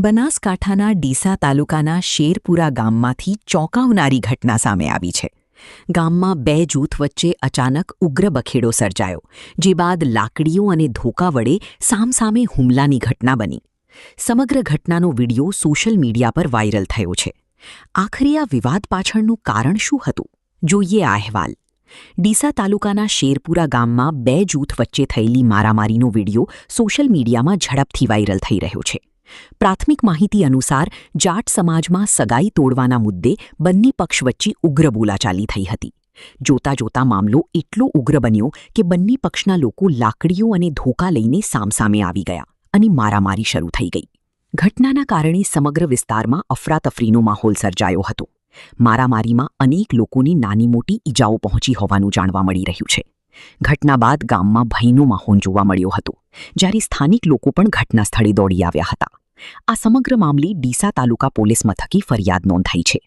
બનાસકાંઠાના ડીસા તાલુકાના શેરપુરા ગામમાંથી ચોંકાવનારી ઘટના સામે આવી છે. ગામમાં બે જૂથ વચ્ચે અચાનક ઉગ્ર બખેડો સર્જાયો, જે બાદ લાકડીઓ અને ધોકા વડે સામસામે હુમલાની ઘટના બની. સમગ્ર ઘટનાનો વિડિયો સોશિયલ મીડિયા પર વાયરલ થયો છે. આખરે આ વિવાદ પાછળનું કારણ શું હતું? જોઈએ આ અહેવાલ. ડીસા તાલુકાના શેરપુરા ગામમાં બે જૂથ વચ્ચે થયેલી મારામારીનો વિડિયો સોશિયલ મીડિયામાં ઝડપથી વાયરલ થઈ રહ્યો છે. પ્રાથમિક માહિતી અનુસાર જાટ સમાજમાં સગાઈ તોડવાના મુદ્દે બંને પક્ષ વચ્ચે ઉગ્ર બોલાચાલી થઈ હતી. જોતા જોતા મામલો એટલો ઉગ્ર બન્યો કે બંને પક્ષના લોકો લાકડીઓ અને ધોકા લઈને સામસામે આવી ગયા અને મારામારી શરૂ થઈ ગઈ. ઘટનાના કારણે સમગ્ર વિસ્તારમાં અફરાતફરીનો માહોલ સર્જાયો હતો. મારામારીમાં અનેક લોકોની નાની મોટી ઈજાઓ પહોંચી હોવાનું જાણવા મળી રહ્યું છે. ઘટના બાદ ગામમાં ભયનો માહોલ જોવા મળ્યો હતો, જ્યારે સ્થાનિક લોકો પણ ઘટના સ્થળે દોડી આવ્યા હતા. આ સમગ્ર મામલે ડીસા તાલુકા પોલીસ મથકે ફરિયાદ નોંધાઈ છે.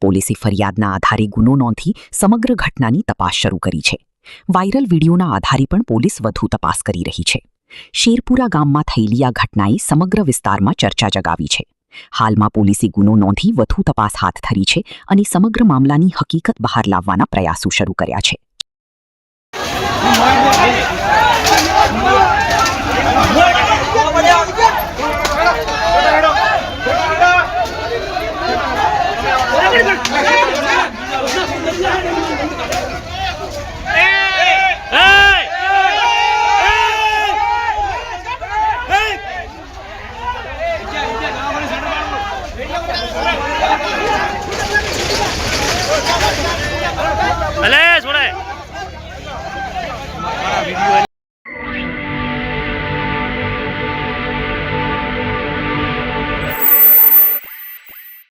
પોલીસે ફરિયાદના આધારે ગુનો નોંધી સમગ્ર ઘટનાની તપાસ શરૂ કરી છે. વાયરલ વિડીયોના આધારે પણ પોલીસ વધુ તપાસ કરી રહી છે. શેરપુરા ગામમાં થયેલી આ ઘટનાએ સમગ્ર વિસ્તારમાં ચર્ચા જગાવી છે. હાલમાં પોલીસે ગુનો નોંધી વધુ તપાસ હાથ ધરી છે અને સમગ્ર મામલાની હકીકત બહાર લાવવાના પ્રયાસો શરૂ કર્યા છે. ભલે છોડે.